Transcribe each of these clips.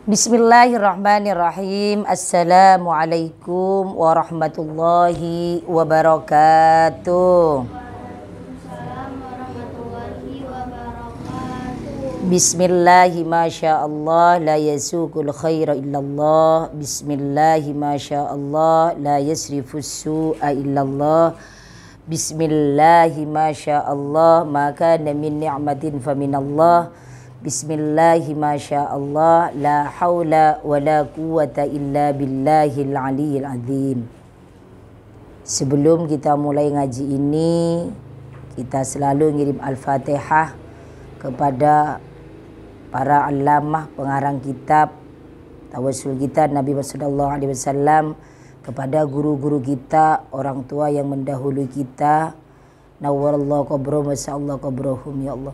Bismillahirrahmanirrahim. Assalamualaikum warahmatullahi wabarakatuh. Bismillahi masyaallah la yasuqul khaira illallah. Bismillahi masyaallah la yasrifus su'a illallah. Bismillahi masyaallah ma kana min ni'matin faminallah. Bismillahi masyaallah la haula wa la quwata illa billahil aliyyil azim. Sebelum kita mulai ngaji ini, kita selalu ngirim Al-Fatihah kepada para alamah pengarang kitab, tawassul kita Nabi sallallahu alaihi wasallam, kepada guru-guru kita, orang tua yang mendahului kita. Nawwarallahu qabrahum wa sa'allahu qabrahum ya Allah.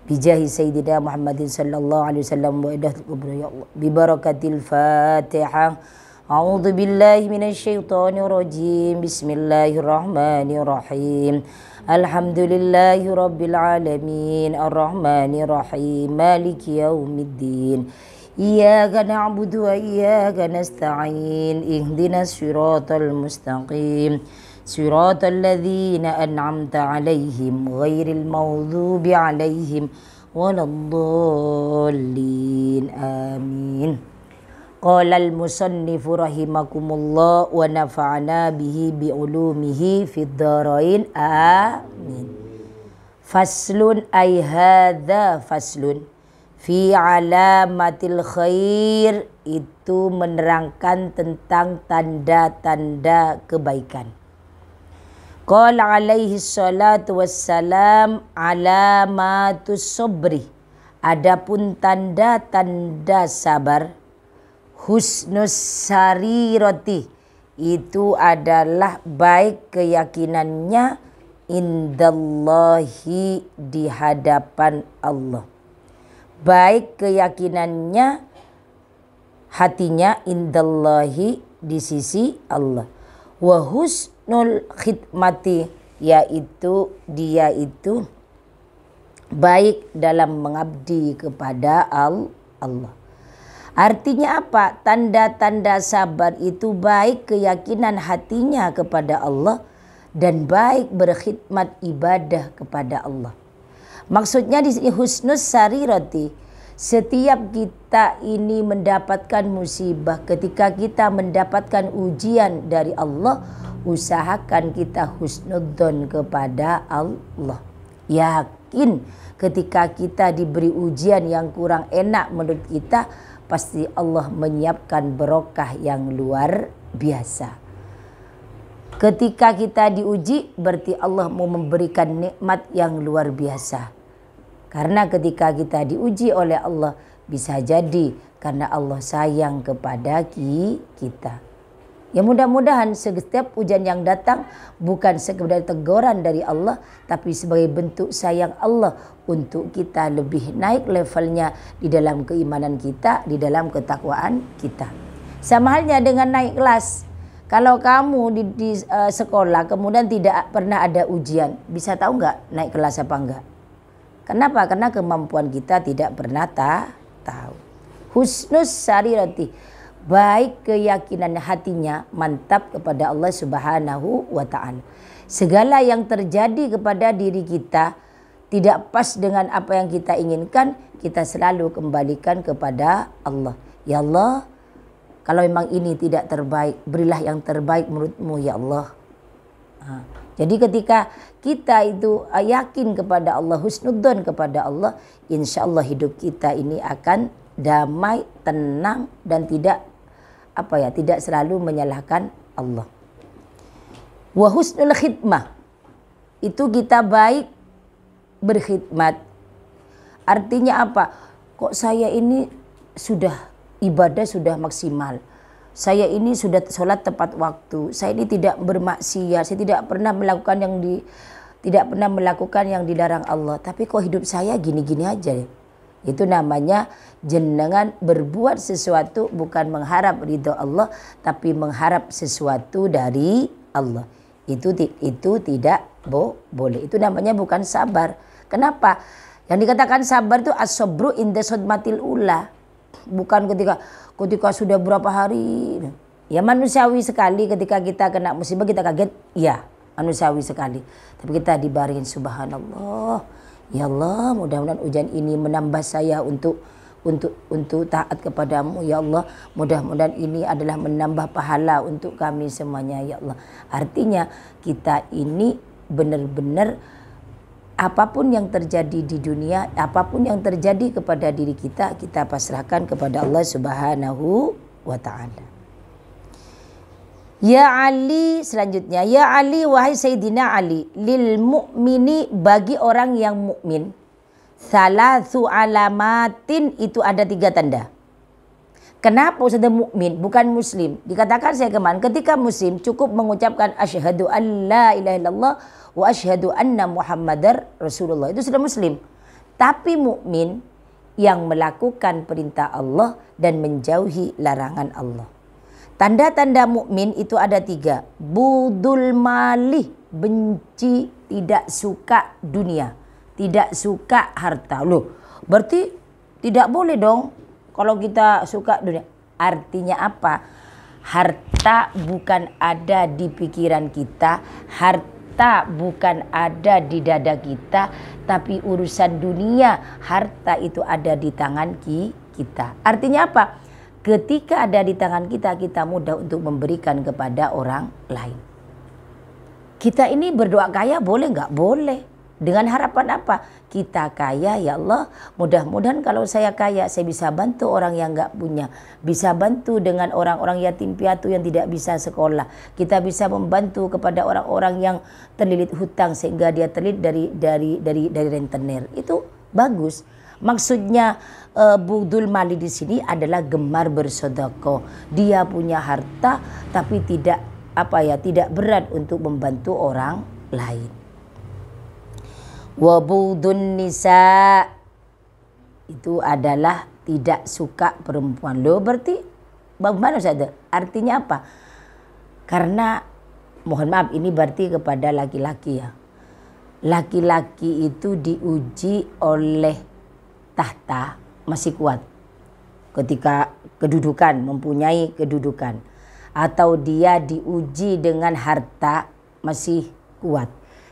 Bijahi Sayyidina Muhammadin sallallahu alaihi wasallam wa idahul kubra ya Allah. Bibarakatil Fatihah. A'udzu billahi minasyaitonir rajim. Bismillahirrahmanirrahim. Alhamdulillahi rabbil alamin. Arrahmanir rahim. Maliki yaumiddin. Iyyaka na'budu wa iyyaka nasta'in. Ihdinas siratal mustaqim. صراط الذين أنعمت عليهم غير المغضوب عليهم ولا الضالين آمين. قال المصنف رحمكم الله ونفعنا به بعلومه في الدارين آمين. فصل أي هذا فصل في علamatil khair, itu menerangkan tentang tanda-tanda kebaikan. Qala alaihi salatu wassalam alamatus sabri, adapun tanda-tanda sabar, husnus sarirati, itu adalah baik keyakinannya, indallahi, di hadapan Allah. Baik keyakinannya, hatinya, indallahi, di sisi Allah. Wa husnul khidmati, yaitu dia itu baik dalam mengabdi kepada Allah. Artinya apa? Tanda-tanda sabar itu baik keyakinan hatinya kepada Allah dan baik berkhidmat ibadah kepada Allah. Maksudnya di sini husnus sarirati, setiap kita ini mendapatkan musibah, ketika kita mendapatkan ujian dari Allah, usahakan kita husnudzon kepada Allah. Yakin ketika kita diberi ujian yang kurang enak menurut kita, pasti Allah menyiapkan berokah yang luar biasa. Ketika kita diuji, berarti Allah mau memberikan nikmat yang luar biasa. Karena ketika kita diuji oleh Allah, bisa jadi karena Allah sayang kepada kita. Ya mudah-mudahan setiap ujian yang datang bukan sekedar teguran dari Allah, tapi sebagai bentuk sayang Allah untuk kita lebih naik levelnya di dalam keimanan kita, di dalam ketakwaan kita. Sama halnya dengan naik kelas. Kalau kamu di sekolah kemudian tidak pernah ada ujian, bisa tahu nggak naik kelas apa enggak? Kenapa? Karena kemampuan kita tidak pernah tahu. Husnus sarirati, baik keyakinan hatinya, mantap kepada Allah Subhanahu wa ta'ala. Segala yang terjadi kepada diri kita tidak pas dengan apa yang kita inginkan, kita selalu kembalikan kepada Allah. Ya Allah, kalau memang ini tidak terbaik, berilah yang terbaik menurut-Mu ya Allah. Jadi ketika kita itu yakin kepada Allah, husnudzon kepada Allah, insya Allah hidup kita ini akan damai, tenang, dan tidak selalu menyalahkan Allah. Wa husnul khidmah, itu kita baik berkhidmat. Artinya apa? Kok saya ini sudah ibadah sudah maksimal, saya ini sudah sholat tepat waktu, saya ini tidak bermaksiat, saya tidak pernah melakukan yang dilarang Allah, tapi kok hidup saya gini-gini aja ya? Itu namanya jenengan berbuat sesuatu bukan mengharap ridho Allah, tapi mengharap sesuatu dari Allah. Itu tidak boleh. Itu namanya bukan sabar. Kenapa? Yang dikatakan sabar itu as-sabru inda sodmatil ula. bukan ketika sudah berapa hari. Ya manusiawi sekali ketika kita kena musibah kita kaget, ya manusiawi sekali. Tapi kita dibaringin subhanallah. Ya Allah, mudah-mudahan hujan ini menambah saya untuk taat kepadamu ya Allah. Mudah-mudahan ini adalah menambah pahala untuk kami semuanya ya Allah. Artinya kita ini benar-benar apapun yang terjadi di dunia, apapun yang terjadi kepada diri kita, kita pasrahkan kepada Allah Subhanahu wa ta'ala. Ya Ali, selanjutnya ya Ali, wahai Sayyidina Ali, lil mu'mini, bagi orang yang mukmin, salasu alamatin, itu ada 3 tanda. Kenapa Ustaz mukmin bukan muslim? Dikatakan saya kemarin, ketika muslim cukup mengucapkan asyhadu an la ilaha illallah wa asyhadu anna muhammadar rasulullah, itu sudah muslim. Tapi mukmin yang melakukan perintah Allah dan menjauhi larangan Allah. Tanda-tanda mukmin itu ada 3. Budul malih, benci, tidak suka dunia, tidak suka harta. Loh, berarti tidak boleh dong kalau kita suka dunia. Artinya apa? Harta bukan ada di pikiran kita, harta bukan ada di dada kita, tapi urusan dunia, harta itu ada di tangan kita. Artinya apa? Ketika ada di tangan kita, kita mudah untuk memberikan kepada orang lain. Kita ini berdoa kaya boleh nggak? Boleh. Dengan harapan apa? Kita kaya ya Allah. Mudah-mudahan kalau saya kaya, saya bisa bantu orang yang nggak punya. Bisa bantu dengan orang-orang yatim piatu yang tidak bisa sekolah. Kita bisa membantu kepada orang-orang yang terlilit hutang sehingga dia terlilit dari rentenir. Itu bagus. Maksudnya budul mali di sini adalah gemar bersedekah. Dia punya harta tapi tidak berat untuk membantu orang lain. Wa budun nisa, itu adalah tidak suka perempuan. Loh, berarti bagaimana Ustaz? Artinya apa? Karena mohon maaf ini berarti kepada laki-laki ya. Laki-laki itu diuji oleh tahta masih kuat ketika kedudukan, mempunyai kedudukan, atau dia diuji dengan harta masih kuat.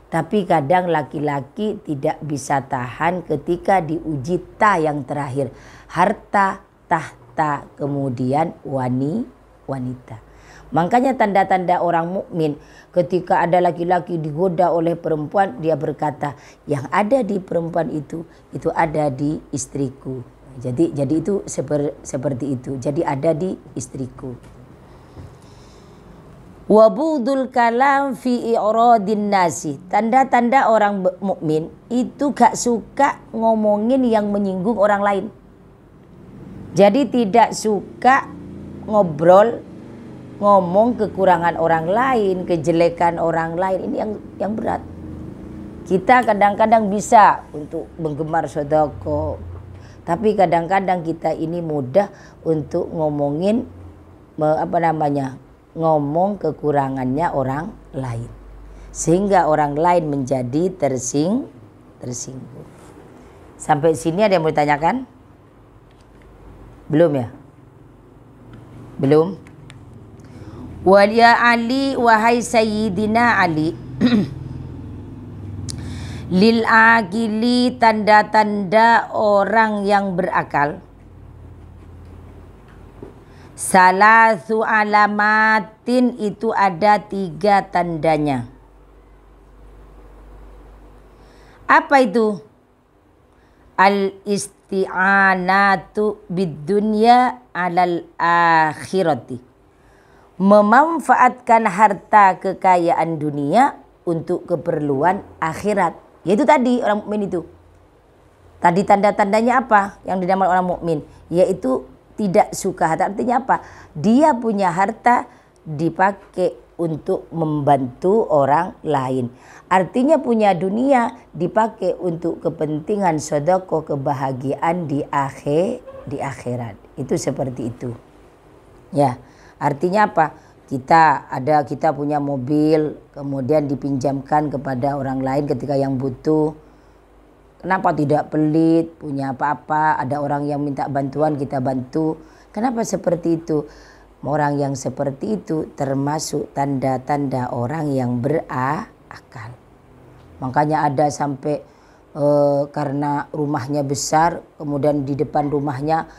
Tapi kadang laki-laki tidak bisa tahan ketika diuji yang terakhir, harta, tahta, kemudian wanita. Makanya tanda-tanda orang mukmin, ketika ada laki-laki digoda oleh perempuan, dia berkata, yang ada di perempuan itu ada di istriku. Jadi itu seperti itu. Jadi ada di istriku. Wabudul kalam fi i'radin nasi. Tanda-tanda orang mukmin itu gak suka ngomongin yang menyinggung orang lain. Jadi tidak suka ngomong kekurangan orang lain, kejelekan orang lain. Ini yang berat. Kita kadang-kadang bisa untuk menggemar sedekah, tapi kadang-kadang kita ini mudah untuk ngomong kekurangannya orang lain, sehingga orang lain menjadi tersinggung. Sampai sini ada yang mau ditanyakan? Belum ya? Belum? Ya Ali, wahai Sayyidina Ali, lil akili, tanda-tanda orang yang berakal, salasu alamatin, itu ada 3 tandanya. Apa itu? Al isti'anatu bid dunya alal akhirati, memanfaatkan harta kekayaan dunia untuk keperluan akhirat. Yaitu tadi orang mukmin itu. Tadi tanda-tandanya apa yang dinamakan orang mukmin? Yaitu tidak suka harta. Artinya apa? Dia punya harta dipakai untuk membantu orang lain. Artinya punya dunia dipakai untuk kepentingan sedekah, kebahagiaan di akhirat. Itu seperti itu. Ya. Artinya apa? Kita punya mobil, kemudian dipinjamkan kepada orang lain ketika yang butuh. Kenapa tidak pelit, punya apa-apa, ada orang yang minta bantuan kita bantu. Kenapa seperti itu? Orang yang seperti itu termasuk tanda-tanda orang yang berakal. Makanya ada sampai karena rumahnya besar, kemudian di depan rumahnya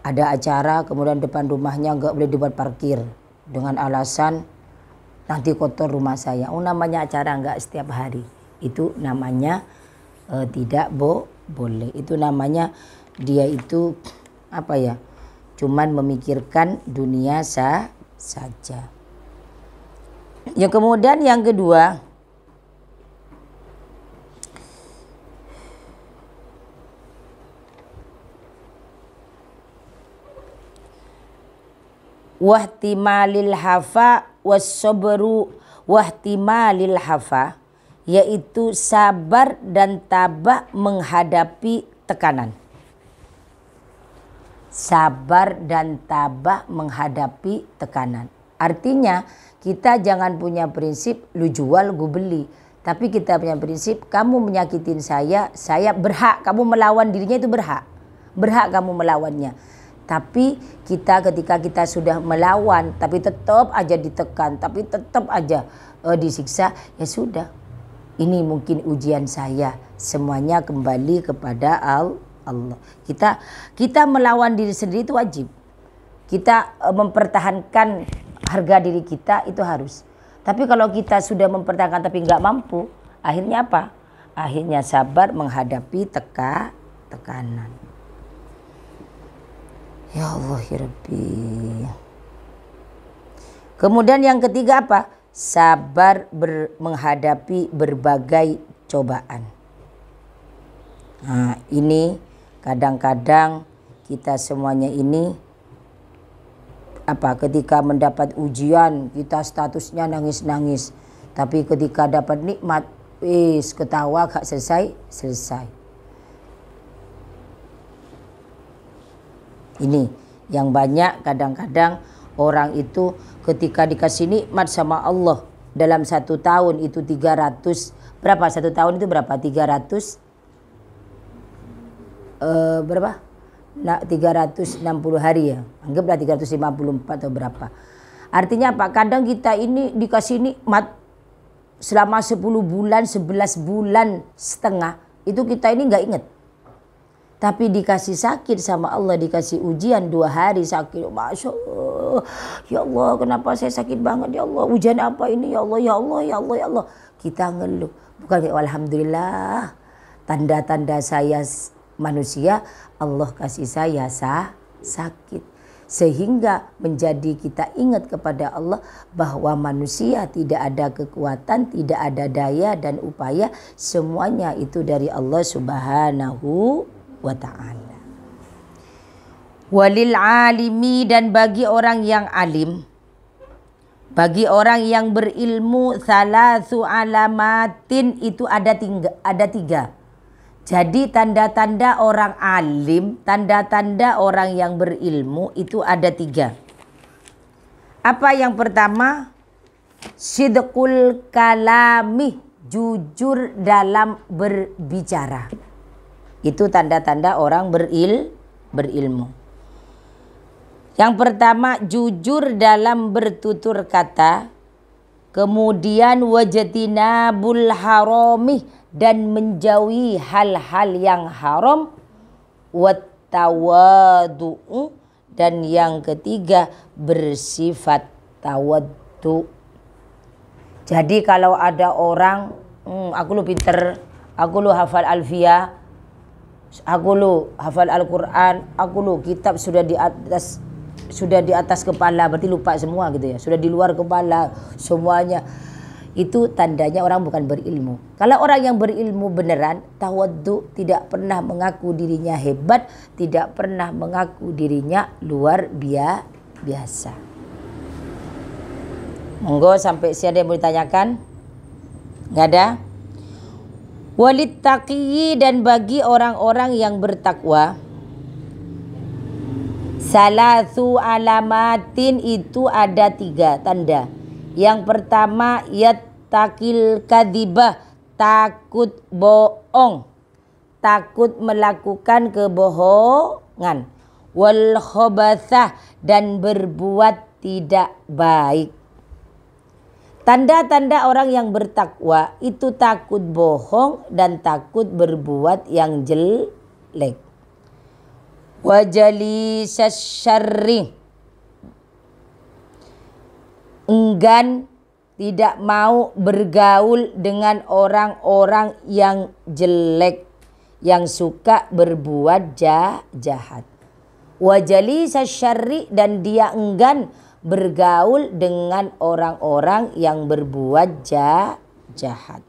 ada acara, kemudian depan rumahnya nggak boleh dibuat parkir dengan alasan nanti kotor rumah saya. Namanya acara nggak setiap hari. Itu namanya tidak boleh. Itu namanya dia itu apa ya? Cuman memikirkan dunia saja. Ya, kemudian yang kedua, wahtimalil hafa wasobru wahtimalil hafa, yaitu sabar dan tabah menghadapi tekanan. Sabar dan tabah menghadapi tekanan. Artinya kita jangan punya prinsip lu jual gue beli. Tapi kita punya prinsip kamu menyakitin saya berhak. Kamu melawan dirinya itu berhak. Berhak kamu melawannya. Tapi kita ketika kita sudah melawan tapi tetap aja ditekan, tapi tetap aja disiksa, ya sudah. Ini mungkin ujian saya. Semuanya kembali kepada Allah. Kita melawan diri sendiri itu wajib. Kita mempertahankan harga diri kita itu harus. Tapi kalau kita sudah mempertahankan tapi nggak mampu, akhirnya apa? Akhirnya sabar menghadapi tekanan. Ya Allah ya Rabbi. Kemudian yang ketiga apa? Sabar menghadapi berbagai cobaan. Nah, ini kadang-kadang kita semuanya ini ketika mendapat ujian kita statusnya nangis-nangis. Tapi ketika dapat nikmat, ketawa gak selesai. Ini yang banyak kadang-kadang orang itu ketika dikasih nikmat sama Allah dalam 1 tahun itu 300 berapa? 1 tahun itu berapa? 300 berapa? 360 hari ya. Anggaplah 354 atau berapa. Artinya apa? Kadang kita ini dikasih nikmat selama 10 bulan, 11 bulan setengah. Itu kita ini nggak inget. Tapi dikasih sakit sama Allah, dikasih ujian 2 hari sakit. Masya Allah, ya Allah kenapa saya sakit banget ya Allah. Ujian apa ini ya Allah, ya Allah, ya Allah, ya Allah. Kita ngeluh. Bukan alhamdulillah. Tanda-tanda saya manusia, Allah kasih saya sakit. Sehingga menjadi kita ingat kepada Allah bahwa manusia tidak ada kekuatan, tidak ada daya dan upaya. Semuanya itu dari Allah Subhanahu wa ta'ala. Walil alimi, dan bagi orang yang alim, bagi orang yang berilmu, salasu alamatin, itu ada 3. Jadi tanda-tanda orang alim, tanda-tanda orang yang berilmu itu ada 3. Apa yang pertama? Sidqul kalami, jujur dalam berbicara. Itu tanda-tanda orang berilmu. Yang pertama jujur dalam bertutur kata. Kemudian wajtinabul harami, dan menjauhi hal-hal yang haram. Wattawadu'u, dan yang ketiga bersifat tawaddu. Jadi kalau ada orang aku lu pinter, aku lu hafal alfiyah, aku lu hafal Al-Quran, aku lu kitab sudah di atas kepala, berarti lupa semua gitu ya. Sudah di luar kepala semuanya. Itu tandanya orang bukan berilmu. Kalau orang yang berilmu beneran, tawaddu, tidak pernah mengaku dirinya hebat, tidak pernah mengaku dirinya luar biasa. Monggo sampai siapa yang mau ditanyakan? Nggak ada? Walid taqiyyi, dan bagi orang-orang yang bertakwa, salasu alamatin, itu ada 3 tanda. Yang pertama yattaqil kadhibah, takut bohong. takut melakukan kebohongan. Wal khobathah, dan berbuat tidak baik. Tanda-tanda orang yang bertakwa itu takut bohong dan takut berbuat yang jelek. Wa jalisas syarri, enggan, tidak mau bergaul dengan orang-orang yang jelek, yang suka berbuat jahat. Wa jalisas syarri, dan dia enggan bergaul dengan orang-orang yang berbuat jahat.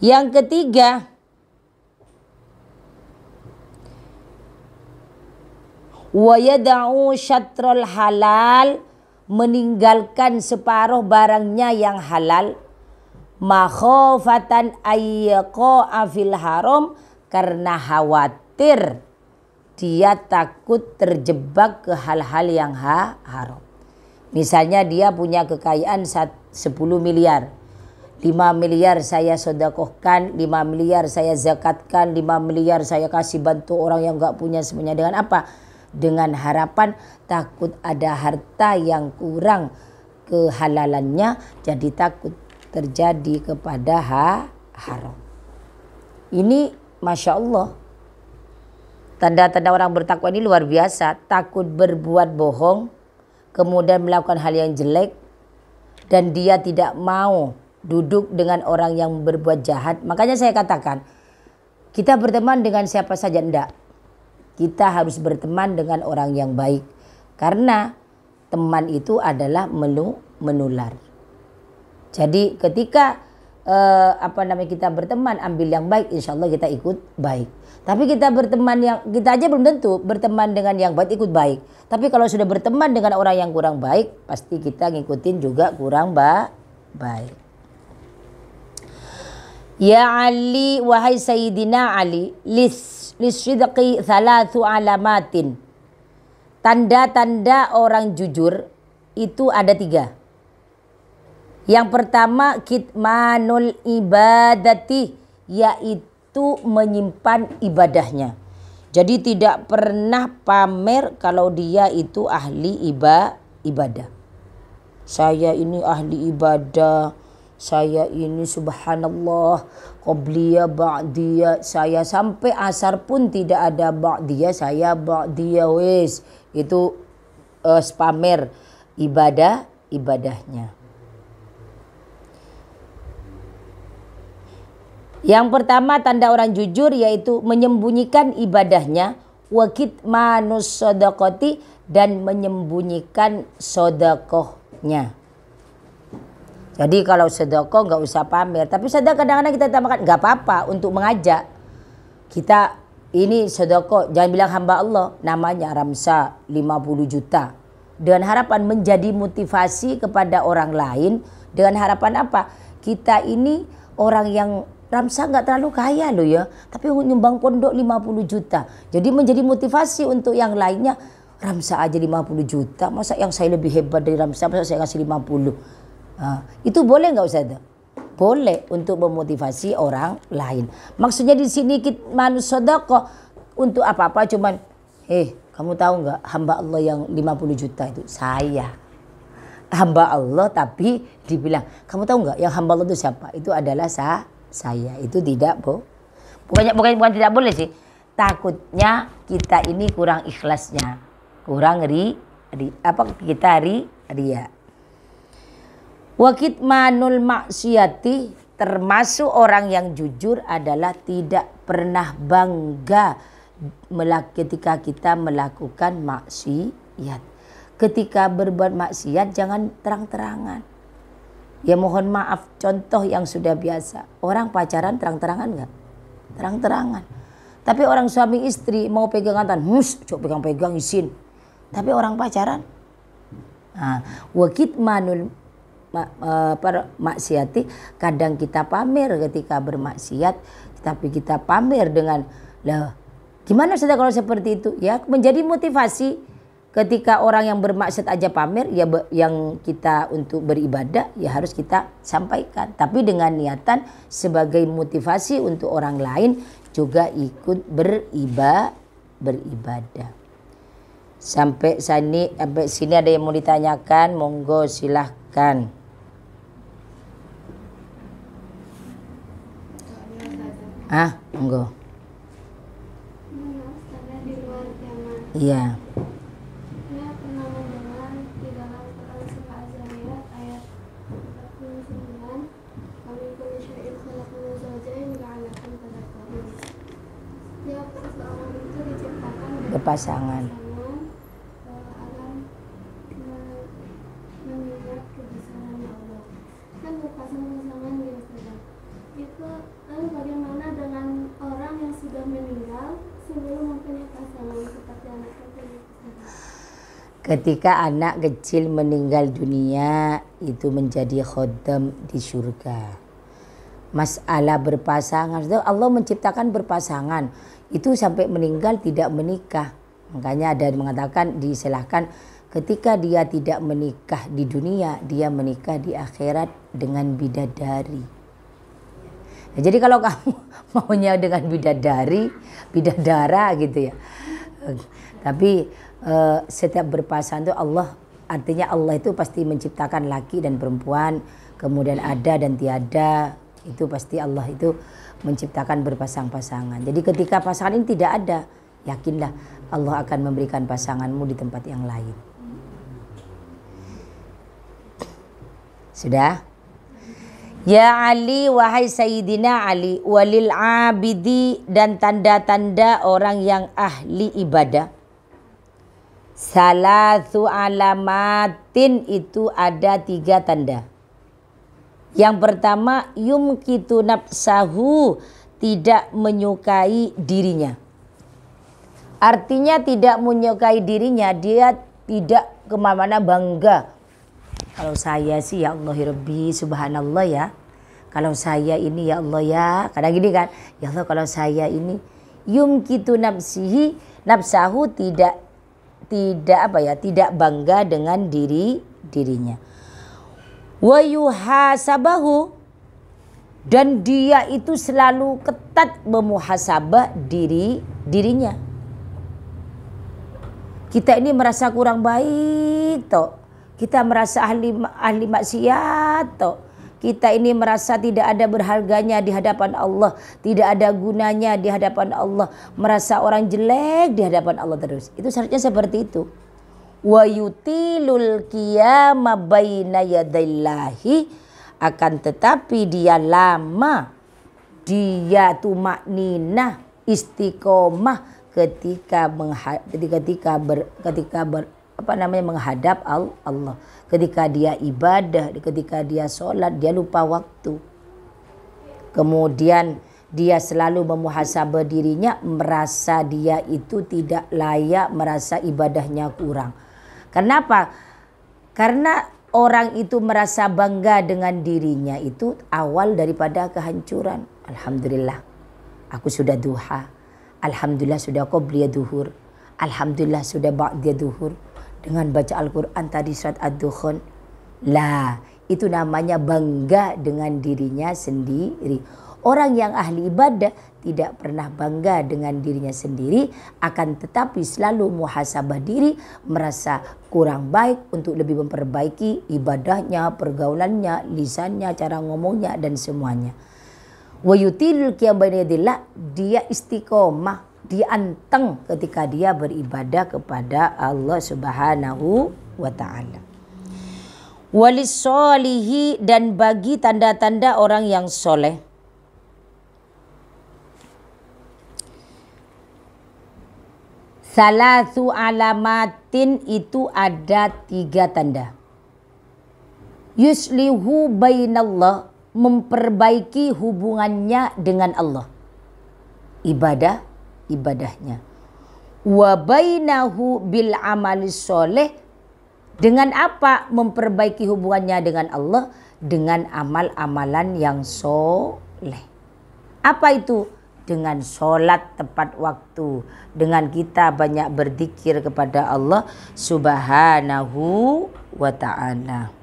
Yang ketiga, wa yada'u syatrul halal, meninggalkan separuh barangnya yang halal. Makhofatan ayyaqa'a fil haram, karena khawatir dia takut terjebak ke hal-hal yang haram. Misalnya dia punya kekayaan 10 miliar. 5 miliar saya sedekahkan, 5 miliar saya zakatkan, 5 miliar saya kasih bantu orang yang gak punya semuanya. Dengan apa? Dengan harapan takut ada harta yang kurang kehalalannya, jadi takut terjadi kepada haram. Ini Masya Allah, tanda-tanda orang bertakwa ini luar biasa. Takut berbuat bohong, kemudian melakukan hal yang jelek, dan dia tidak mau duduk dengan orang yang berbuat jahat. Makanya saya katakan, kita berteman dengan siapa saja enggak. Kita harus berteman dengan orang yang baik. Karena teman itu adalah menular. Jadi ketika kita berteman, ambil yang baik, insya Allah kita ikut baik. Tapi kita aja belum tentu berteman dengan yang baik ikut baik. Tapi kalau sudah berteman dengan orang yang kurang baik, pasti kita ngikutin juga kurang baik. Ya Ali, wahai Sayyidina Ali, lisidqi thalathu alamatin. Tanda-tanda orang jujur itu ada 3. Yang pertama, kitmanul ibadati, yaitu menyimpan ibadahnya. Jadi tidak pernah pamer kalau dia itu ahli ibadah. Saya ini ahli ibadah, saya ini subhanallah, qobliyah, ba'diyah, saya sampai asar pun tidak ada ba'diyah, saya ba'diyah wis. Itu pamer ibadahnya. Yang pertama tanda orang jujur yaitu menyembunyikan ibadahnya, wa kitmanus shadaqati, dan menyembunyikan sedekahnya. Jadi kalau sedekah nggak usah pamer, tapi sedekah kadang-kadang kita tambahkan nggak apa-apa untuk mengajak. Kita ini sedekah, jangan bilang hamba Allah, namanya Ramsa 50 juta. Dengan harapan menjadi motivasi kepada orang lain, dengan harapan apa? Kita ini orang yang Ramsa nggak terlalu kaya loh ya, tapi nyumbang pondok 50 juta. Jadi menjadi motivasi untuk yang lainnya. Ramsa aja 50 juta, masa yang saya lebih hebat dari Ramsa, masa saya kasih 50. Itu boleh nggak Ustaz? Boleh untuk memotivasi orang lain. Maksudnya di sini manus sedekah untuk apa-apa, cuman kamu tahu nggak hamba Allah yang 50 juta itu saya. Hamba Allah, tapi dibilang kamu tahu nggak yang hamba Allah itu siapa? Itu adalah saya. Itu tidak bukan tidak boleh sih. Takutnya kita ini kurang ikhlasnya, kurang kita ria. Wa kitmanul maksiyati, termasuk orang yang jujur adalah tidak pernah bangga ketika kita melakukan maksiat. Ketika berbuat maksiat jangan terang-terangan. Ya mohon maaf, contoh yang sudah biasa. Orang pacaran terang-terangan enggak? Terang-terangan. Tapi orang suami istri mau pegangan tangan, coba pegang-pegang izin. Tapi orang pacaran, wa kitmanul maksiati, kadang kita pamer ketika bermaksiat, tapi kita pamer dengan gimana saja kalau seperti itu? Ya menjadi motivasi. Ketika orang yang bermaksiat aja pamer, ya yang kita untuk beribadah ya harus kita sampaikan. Tapi dengan niatan sebagai motivasi untuk orang lain, juga ikut beribadah. Sampai sini ada yang mau ditanyakan, monggo silahkan. Monggo. Iya. Berpasangan. Itu lalu bagaimana dengan orang yang sudah meninggal sebelum mempunyai pasangan seperti anak kecil? Ketika anak kecil meninggal dunia itu menjadi khodam di surga. Masalah berpasangan, Allah menciptakan berpasangan itu sampai meninggal tidak menikah. Makanya ada yang mengatakan disilahkan ketika dia tidak menikah di dunia, dia menikah di akhirat dengan bidadari. Nah, jadi kalau kamu maunya dengan bidadara gitu ya. Tapi setiap berpasangan itu Allah, artinya Allah itu pasti menciptakan laki dan perempuan, kemudian ada dan tiada, itu pasti Allah itu menciptakan berpasang-pasangan. Jadi ketika pasangan ini tidak ada, yakinlah Allah akan memberikan pasanganmu di tempat yang lain. Sudah? Ya Ali, wahai Sayyidina Ali, walil abidi, dan tanda-tanda orang yang ahli ibadah. Salatu alamatin, itu ada 3 tanda. Yang pertama, yumkitu nafsahu, tidak menyukai dirinya. Artinya tidak menyukai dirinya, dia tidak kemana-mana bangga. Kalau saya sih ya Allah Rabbi subhanallah ya. Kalau saya ini ya Allah ya. Kadang gini kan, ya Allah kalau saya ini. Yumkitu nafsahu, tidak bangga dengan dirinya. Wa yuhasabahu, dan dia itu selalu ketat memuhasabah dirinya. Kita ini merasa kurang baik toh. Kita merasa ahli maksiat toh. Kita ini merasa tidak ada berharganya di hadapan Allah, tidak ada gunanya di hadapan Allah, merasa orang jelek di hadapan Allah terus. Itu seharusnya seperti itu. Wa yutilul qiyama baina yadaillahi, akan tetapi dia lama, dia tumakninah, istiqomah ketika menghadap Allah. Ketika dia ibadah, ketika dia sholat, dia lupa waktu. Kemudian dia selalu memuhasabah dirinya, merasa dia itu tidak layak, merasa ibadahnya kurang. Kenapa? Karena orang itu merasa bangga dengan dirinya, itu awal daripada kehancuran. Alhamdulillah, aku sudah duha. Alhamdulillah sudah qobliyah duhur. Alhamdulillah sudah ba'diyah duhur. Dengan baca Al-Quran tadi surat Ad-Dukhan. Lah, itu namanya bangga dengan dirinya sendiri. Orang yang ahli ibadah tidak pernah bangga dengan dirinya sendiri, akan tetapi selalu muhasabah diri, merasa kurang baik untuk lebih memperbaiki ibadahnya, pergaulannya, lisannya, cara ngomongnya, dan semuanya. Wa yutilul qiyam baina yadillah, dia istiqomah, dia anteng ketika dia beribadah kepada Allah Subhanahu wa ta'ala. Walisolihi, dan bagi tanda-tanda orang yang soleh. Salatu alamatin, itu ada 3 tanda. Yuslihu bainallah, memperbaiki hubungannya dengan Allah. Ibadahnya. Wa bainahu bil amalis soleh, dengan apa memperbaiki hubungannya dengan Allah? Dengan amal-amalan yang soleh. Apa itu? Dengan sholat tepat waktu, dengan kita banyak berzikir kepada Allah Subhanahu wa ta'ala.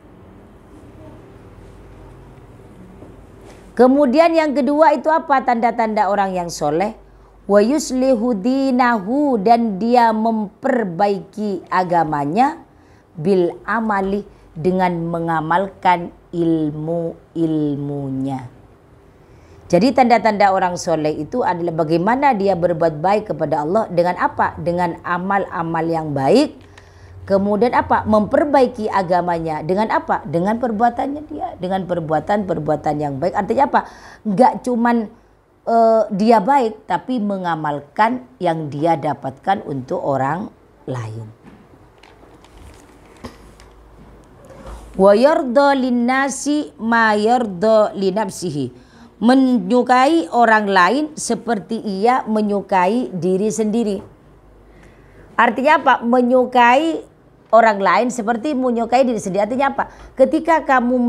Kemudian yang kedua itu apa tanda-tanda orang yang soleh? wa yuslihu dinahu, dan dia memperbaiki agamanya, bil amali, dengan mengamalkan ilmunya. Jadi tanda-tanda orang soleh itu adalah bagaimana dia berbuat baik kepada Allah dengan apa? Dengan amal-amal yang baik. Kemudian apa? Memperbaiki agamanya dengan apa? Dengan perbuatannya dia, dengan perbuatan yang baik. Artinya apa? Enggak cuman dia baik, tapi mengamalkan yang dia dapatkan untuk orang lain. Wa yarda linnasi ma yarda li nafsihi. Menyukai orang lain seperti ia menyukai diri sendiri. Artinya apa? Menyukai orang lain seperti menyukai diri sendiri. Artinya apa? Ketika kamu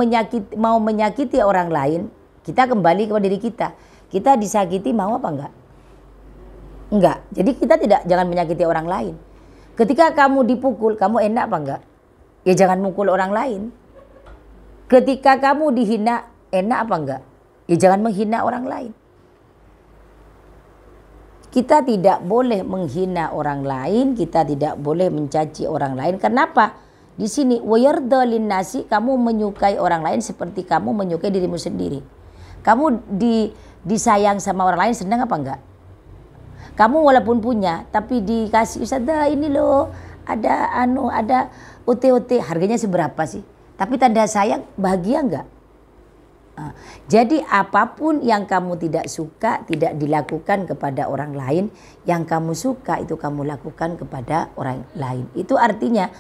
mau menyakiti orang lain, kita kembali kepada diri kita. Kita disakiti mau apa enggak? Enggak. Jadi kita jangan menyakiti orang lain. Ketika kamu dipukul, kamu enak apa enggak? Ya jangan mukul orang lain. Ketika kamu dihina, enak apa enggak? Ya jangan menghina orang lain. Kita tidak boleh menghina orang lain, kita tidak boleh mencaci orang lain. Kenapa? Di sini wayarda linnasi, kamu menyukai orang lain seperti kamu menyukai dirimu sendiri. Kamu disayang sama orang lain, senang apa enggak? Kamu walaupun punya tapi dikasih, Ustazah ini loh ada OT-OT, harganya seberapa sih? Tapi tanda sayang, bahagia enggak? Jadi apapun yang kamu tidak suka tidak dilakukan kepada orang lain, yang kamu suka itu kamu lakukan kepada orang lain. Itu artinya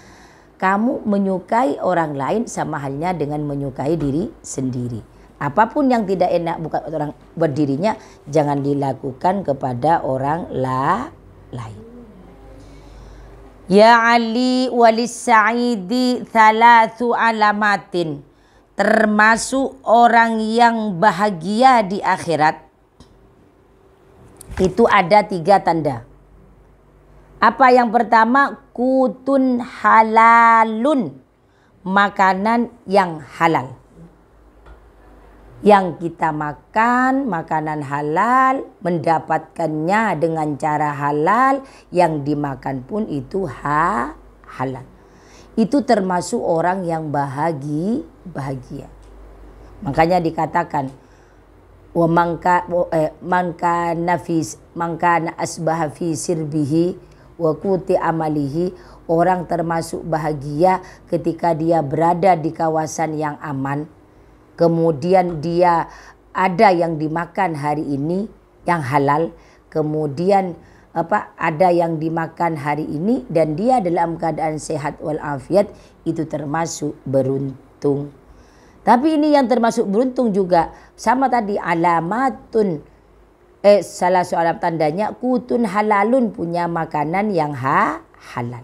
kamu menyukai orang lain sama halnya dengan menyukai diri sendiri. Apapun yang tidak enak buat dirinya jangan dilakukan kepada orang lain. Ya Ali walis sa'idi thalathu alamatin. Termasuk orang yang bahagia di akhirat itu ada 3 tanda. Apa yang pertama? Kutun halalun, makanan yang halal. Yang kita makan makanan halal, mendapatkannya dengan cara halal, yang dimakan pun itu halal. Itu termasuk orang yang bahagia. Makanya dikatakan wa mangkana asbaha fi sirbihi wa kuti amalihi, orang termasuk bahagia ketika dia berada di kawasan yang aman, kemudian dia ada yang dimakan hari ini yang halal, kemudian ada yang dimakan hari ini dan dia dalam keadaan sehat walafiat, itu termasuk beruntung. Tapi ini yang termasuk beruntung juga sama tadi alamatun, salah seorang tandanya kutun halalun, punya makanan yang halal.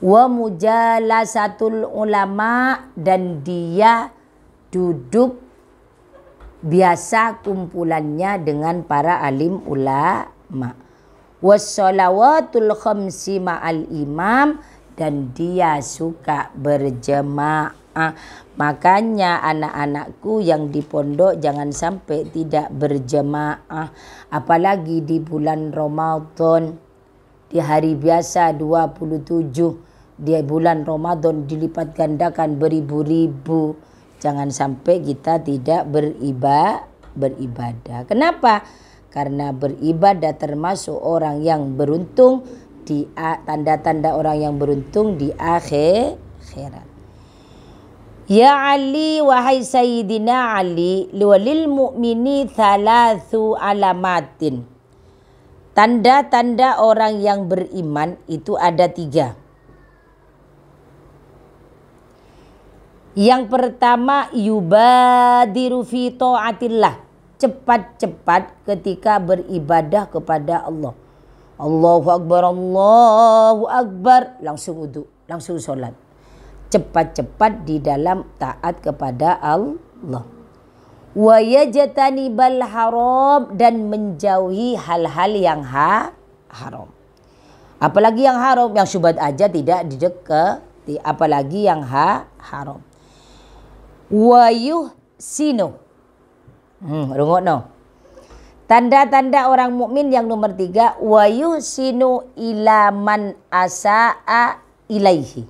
Wa mujalasatul ulama, dan dia duduk biasa kumpulannya dengan para alim ulama. Wassalawatul khamsi ma'al imam, dan dia suka berjemaah. Makanya anak-anakku yang di pondok jangan sampai tidak berjemaah, apalagi di bulan Ramadan. Di hari biasa 27, di bulan Ramadan dilipat gandakan beribu-ribu. Jangan sampai kita tidak beribadah. Kenapa? Karena beribadah termasuk orang yang beruntung, di tanda-tanda orang yang beruntung di akhirat. Ya Ali, wahai Sayyidina Ali, walil mu'mini thalathu alamatin. Tanda-tanda orang yang beriman itu ada 3. Yang pertama, yubadiru fi ta'atillah, cepat-cepat ketika beribadah kepada Allah. Allahu Akbar, Allahu Akbar, langsung wudu, langsung sholat. Cepat-cepat di dalam taat kepada Allah. Wa yajtanibal haram, dan menjauhi hal-hal yang haram. Apalagi yang haram, yang syubhat aja tidak didekati, apalagi yang haram. Wa yuhsinu, rungokno, Tanda-tanda orang mukmin yang nomor 3, wa yuhsinu ila man asaa ilaihi.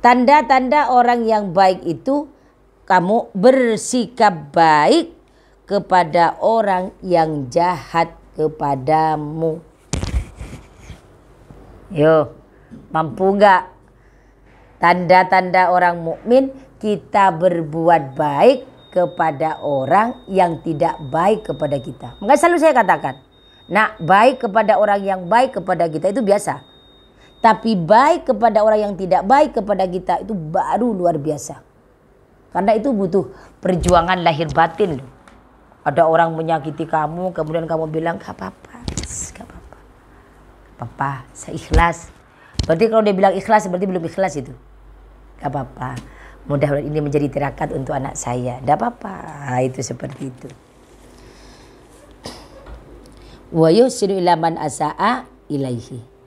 Tanda-tanda orang yang baik itu kamu bersikap baik kepada orang yang jahat kepadamu. Yo, mampu enggak? Tanda-tanda orang mukmin, kita berbuat baik kepada orang yang tidak baik kepada kita. Maka selalu saya katakan, nak, baik kepada orang yang baik kepada kita itu biasa. Tapi baik kepada orang yang tidak baik kepada kita itu baru luar biasa. Karena itu butuh perjuangan lahir batin. Ada orang menyakiti kamu, kemudian kamu bilang, gak apa-apa, gak apa-apa. Papa, saya ikhlas. Berarti kalau dia bilang ikhlas, berarti belum ikhlas itu. Gak apa-apa. Mudah-mudahan ini menjadi tirakat untuk anak saya. Tidak apa-apa. Itu seperti itu. Wa yusiru ila man asaa ilaihi.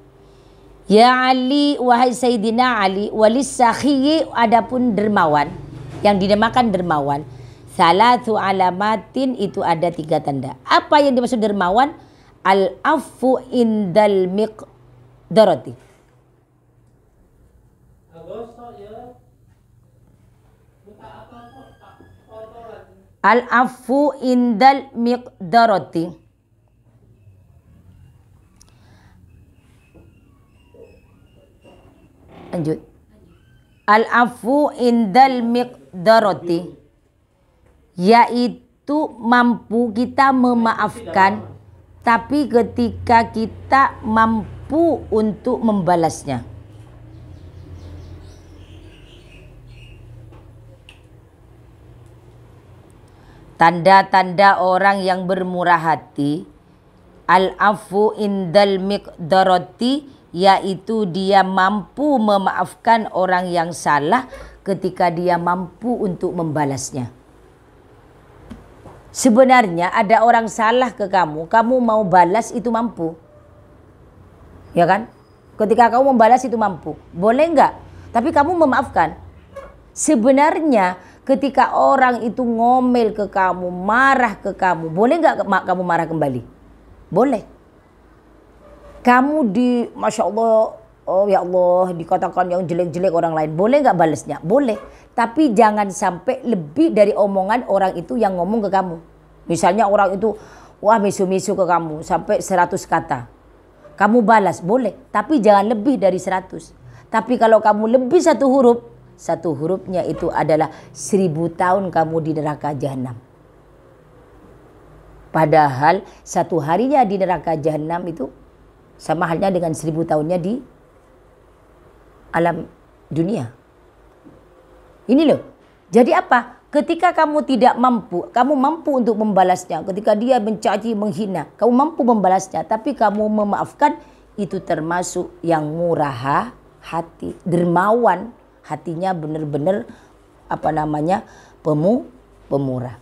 Ya Ali, wahai Sayyidina Ali, walis sakhiyi, adapun dermawan, yang dinamakan dermawan, salatu alamatin, itu ada 3 tanda. Apa yang dimaksud dermawan? Al-afu indal miqdarati. Al-afu indal miqdarati. Lanjut. Al-afu indal miqdarati, yaitu mampu kita memaafkan, tapi ketika kita mampu untuk membalasnya. Tanda-tanda orang yang bermurah hati, al-afu indal miqdarati, yaitu dia mampu memaafkan orang yang salah ketika dia mampu untuk membalasnya. Sebenarnya ada orang salah ke kamu, kamu mau balas itu mampu. Ya kan? Ketika kamu membalas itu mampu. Boleh enggak? Tapi kamu memaafkan. Sebenarnya ketika orang itu ngomel ke kamu, marah ke kamu, boleh nggak kamu marah kembali? Boleh. Kamu Masya Allah, oh ya Allah, dikatakan yang jelek-jelek orang lain, boleh nggak balasnya? Boleh. Tapi jangan sampai lebih dari omongan orang itu yang ngomong ke kamu. Misalnya orang itu, wah misu-misu ke kamu, sampai 100 kata. Kamu balas, boleh. Tapi jangan lebih dari 100. Tapi kalau kamu lebih 1 huruf, 1 hurufnya itu adalah 1000 tahun kamu di neraka jahanam. Padahal 1 harinya di neraka jahanam itu sama halnya dengan 1000 tahunnya di alam dunia. Ini loh. Jadi apa? Ketika kamu tidak mampu, kamu mampu untuk membalasnya. Ketika dia mencaci, menghina, kamu mampu membalasnya. Tapi kamu memaafkan, itu termasuk yang murah hati, dermawan. Hatinya benar-benar pemurah.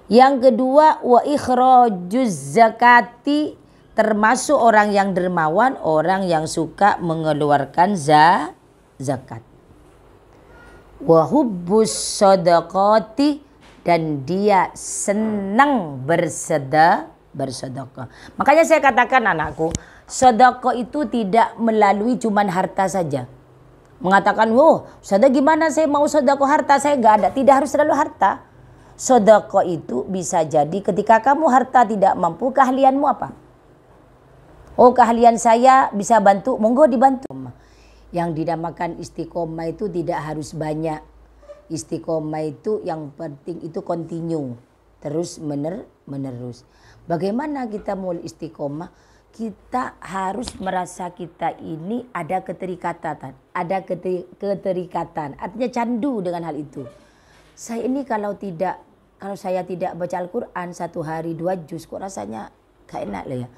Yang kedua, wa ikhrajuz zakati, termasuk orang yang dermawan, orang yang suka mengeluarkan zakat. Wa hubbus shadaqati, dan dia senang bersedekah. Makanya saya katakan anakku, sedekah itu tidak melalui cuman harta saja. Mengatakan, "Wah, Ustazah gimana saya mau sedekah harta, saya nggak ada." Tidak harus selalu harta. Sedekah itu bisa jadi ketika kamu harta tidak mampu, keahlianmu apa? Oh, keahlian saya bisa bantu, monggo dibantu. Yang dinamakan istiqomah itu tidak harus banyak. Istiqomah itu yang penting itu continue, terus menerus. Bagaimana kita mau istiqomah? Kita harus merasa kita ini ada keterikatan, artinya candu dengan hal itu. Saya ini kalau saya tidak baca Al-Quran 1 hari 2 juz, kok rasanya gak enak loh ya.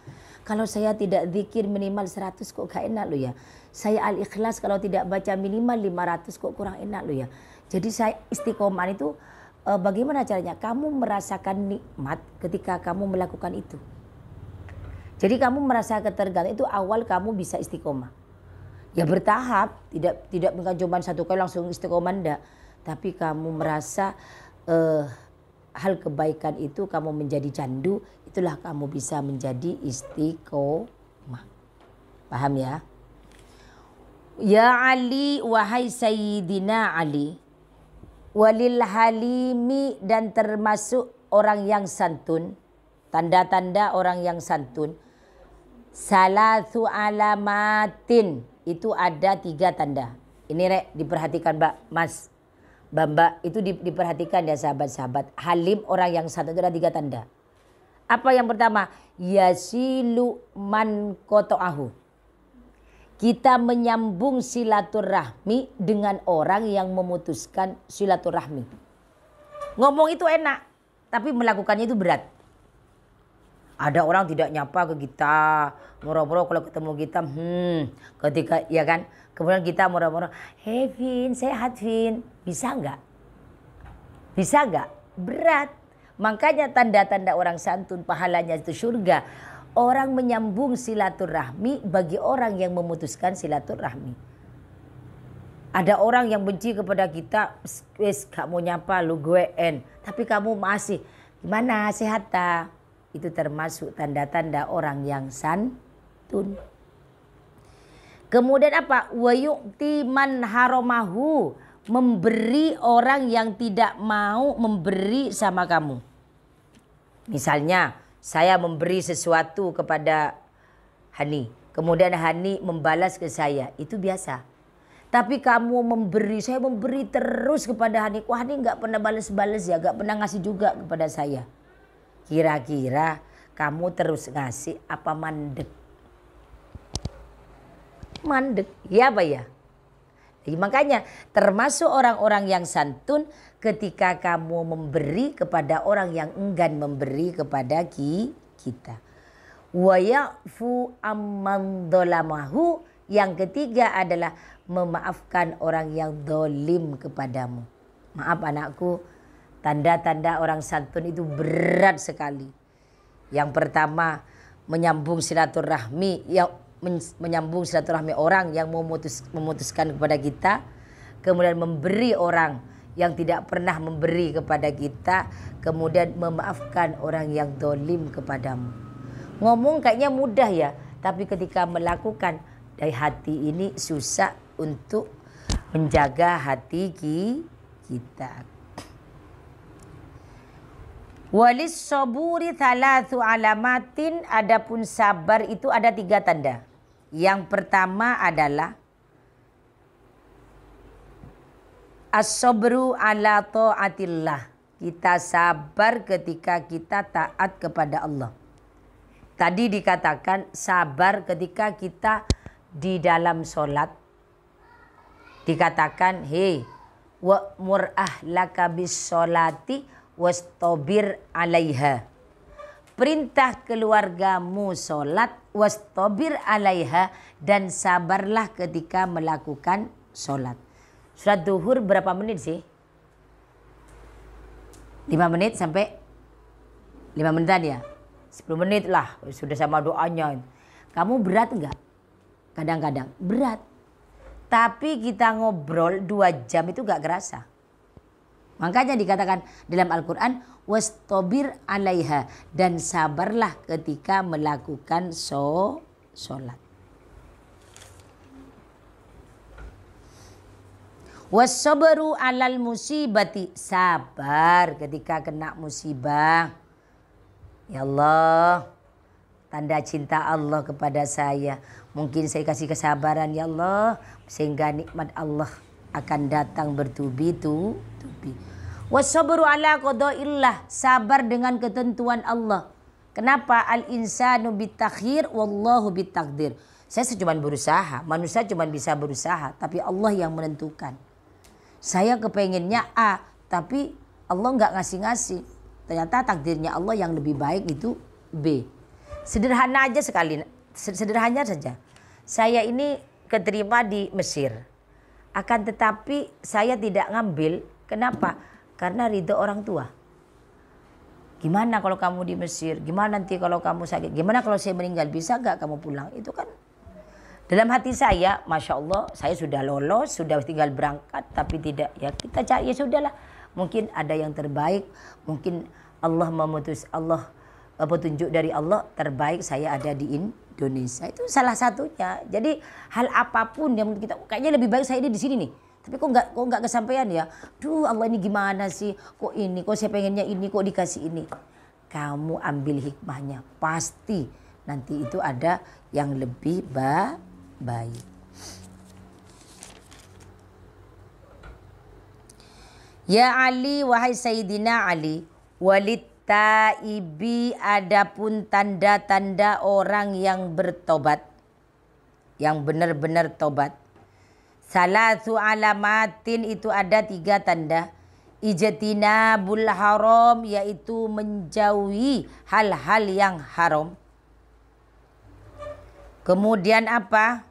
Kalau saya tidak zikir minimal 100, kok gak enak loh ya. Saya Al-Ikhlas kalau tidak baca minimal 500, kok kurang enak loh ya. Jadi saya istiqomah itu bagaimana caranya? Kamu merasakan nikmat ketika kamu melakukan itu. Jadi kamu merasa ketergantungan itu awal kamu bisa istiqomah. Ya bertahap, tidak bukan cuma 1 kali langsung istiqomah, enggak. Tapi kamu merasa hal kebaikan itu kamu menjadi candu, itulah kamu bisa menjadi istiqomah. Paham ya? Ya Ali, wahai Sayyidina Ali, walil halimi, dan termasuk orang yang santun, tanda-tanda orang yang santun, salasu alamatin, itu ada 3 tanda. Ini Rek, diperhatikan Mbak, Mas, Mbak, itu diperhatikan ya sahabat-sahabat. Halim, orang yang santun, itu ada 3 tanda. Apa yang pertama? Yasilu man koto'ahu. Kita menyambung silaturahmi dengan orang yang memutuskan silaturahmi. Ngomong itu enak, tapi melakukannya itu berat. Ada orang tidak nyapa ke kita, moro-moro kalau ketemu kita, ketika ya kan, kemudian kita moro-moro, hey Vin, sehat Vin, bisa nggak? Bisa nggak? Berat. Makanya tanda-tanda orang santun pahalanya itu surga. Orang menyambung silaturahmi bagi orang yang memutuskan silaturahmi. Ada orang yang benci kepada kita, wes gak mau nyapa lu gue tapi kamu masih, gimana sehat tak? Itu termasuk tanda-tanda orang yang santun. Kemudian apa? Wa yu'ti man haramahu, memberi orang yang tidak mau memberi sama kamu. Misalnya saya memberi sesuatu kepada Hani, kemudian Hani membalas ke saya, itu biasa. Tapi kamu memberi, saya memberi terus kepada Hani, wah Hani nggak pernah balas-balas ya, nggak pernah ngasih juga kepada saya. Kira-kira kamu terus ngasih apa mandek? Mandek, ya apa ya? Jadi makanya termasuk orang-orang yang santun ketika kamu memberi kepada orang yang enggan memberi kepada kita. Wa ya'fu amman dzalamahu, yang ketiga adalah memaafkan orang yang dolim kepadamu. Maaf anakku, tanda-tanda orang santun itu berat sekali. Yang pertama, menyambung silaturahmi, menyambung silaturahmi orang yang memutuskan kepada kita. Kemudian memberi orang yang tidak pernah memberi kepada kita. Kemudian memaafkan orang yang dolim kepadamu. Ngomong kayaknya mudah ya, tapi ketika melakukan dari hati ini susah untuk menjaga hati kita. Walis saburi thalathu alamatin, adapun sabar itu ada 3 tanda. Yang pertama adalah as-sabru ala ta'atillah. Kita sabar ketika kita taat kepada Allah. Tadi dikatakan sabar ketika kita di dalam sholat. Dikatakan, hei wa'mur ahlaka bis sholati wastabir alaiha. Perintah keluargamu sholat, wastabir alaiha, dan sabarlah ketika melakukan sholat. Sholat duhur berapa menit sih? 5 menit sampai 5 menitan ya? 10 menit lah, sudah sama doanya. Kamu berat enggak? Kadang-kadang berat. Tapi kita ngobrol 2 jam itu gak kerasa. Makanya dikatakan dalam Al-Quran, wastabir alaiha, dan sabarlah ketika melakukan sholat. Wassabaru alal musibati, sabar ketika kena musibah. Ya Allah, tanda cinta Allah kepada saya. Mungkin saya kasih kesabaran ya Allah, sehingga nikmat Allah akan datang bertubi-tubi. Wassabru ala qadaillah, sabar dengan ketentuan Allah. Kenapa? Al-insanu bitakhir wallahu bitakdir. Saya cuma berusaha, manusia cuma bisa berusaha, tapi Allah yang menentukan. Saya kepengennya A, tapi Allah nggak ngasih-ngasih. Ternyata takdirnya Allah yang lebih baik itu B. Sederhana aja sekali, sederhana saja. Saya ini keterima di Mesir. Akan tetapi saya tidak ngambil. Kenapa? Karena ridho orang tua. Gimana kalau kamu di Mesir? Gimana nanti kalau kamu sakit? Gimana kalau saya meninggal? Bisa gak kamu pulang? Itu kan dalam hati saya, Masya Allah, saya sudah lolos, sudah tinggal berangkat. Tapi tidak, ya kita cari, ya sudahlah. Mungkin ada yang terbaik, mungkin Allah petunjuk dari Allah terbaik saya ada di Indonesia. Itu salah satunya. Jadi hal apapun yang kita kayaknya lebih baik saya di sini nih. Tapi kok nggak kesampaian ya? Duh, Allah ini gimana sih? Kok ini? Kok saya pengennya ini? Kok dikasih ini? Kamu ambil hikmahnya. Pasti nanti itu ada yang lebih baik. Ya Ali, wahai Sayyidina Ali, walid taibi, adapun tanda-tanda orang yang bertobat, yang benar-benar tobat. Salatu alamatin, itu ada 3 tanda. Ijtinabul haram, yaitu menjauhi hal-hal yang haram. Kemudian apa?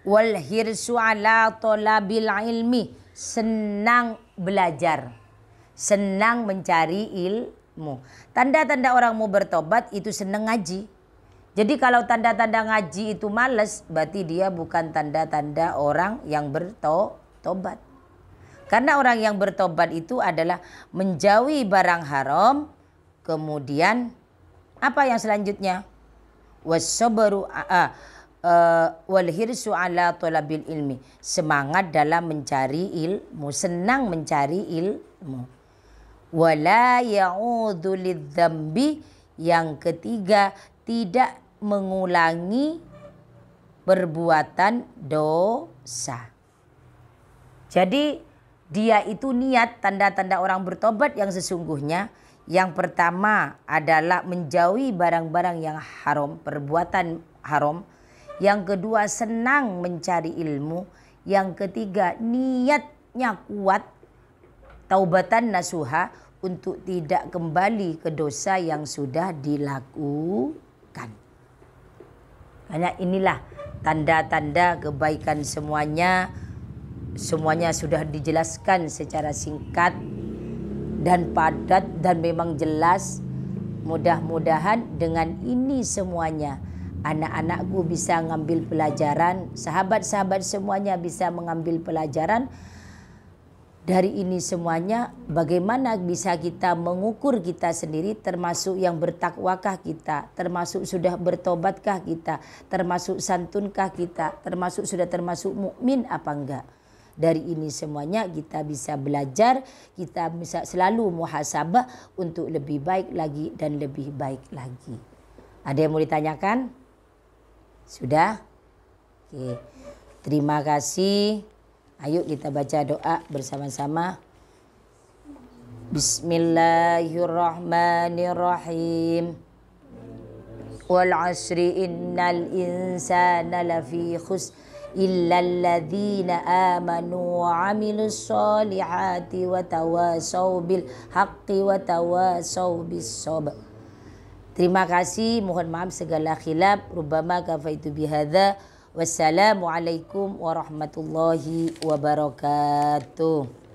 Wal hirsu ala talabil ilmi, senang belajar, senang mencari ilmu. Tanda-tanda orang mau bertobat itu senang ngaji. Jadi kalau tanda-tanda ngaji itu males, berarti dia bukan tanda-tanda orang yang bertobat. Karena orang yang bertobat itu adalah menjauhi barang haram. Kemudian apa yang selanjutnya? Wassabaru wal hirsu ala talabil ilmi, semangat dalam mencari ilmu, senang mencari ilmu. Wala ya'udzu lidzambi, yang ketiga tidak mengulangi perbuatan dosa. Jadi dia itu niat, tanda-tanda orang bertobat yang sesungguhnya. Yang pertama adalah menjauhi barang-barang yang haram, perbuatan haram. Yang kedua senang mencari ilmu. Yang ketiga niatnya kuat, taubatan nasuha, untuk tidak kembali ke dosa yang sudah dilakukan. Karena inilah tanda-tanda kebaikan semuanya. Semuanya sudah dijelaskan secara singkat dan padat dan memang jelas. Mudah-mudahan dengan ini semuanya anak-anakku bisa mengambil pelajaran, sahabat-sahabat semuanya bisa mengambil pelajaran dari ini semuanya. Bagaimana bisa kita mengukur kita sendiri, termasuk yang bertakwakah kita, termasuk sudah bertobatkah kita, termasuk santunkah kita, sudah termasuk mukmin apa enggak. Dari ini semuanya kita bisa belajar, kita bisa selalu muhasabah untuk lebih baik lagi dan lebih baik lagi. Ada yang mau ditanyakan? Sudah? Oke. Terima kasih. Ayo kita baca doa bersama-sama. Bismillahirrahmanirrahim. Wal 'asri innal insana lafi khusr illa alladzina amanu wa 'amilus solihati wa tawasaw bil haqqi wa tawasaw bis sabr. Terima kasih, mohon maaf segala khilaf. Rubbama kafaitu bihadza. Wassalamualaikum warahmatullahi wabarakatuh.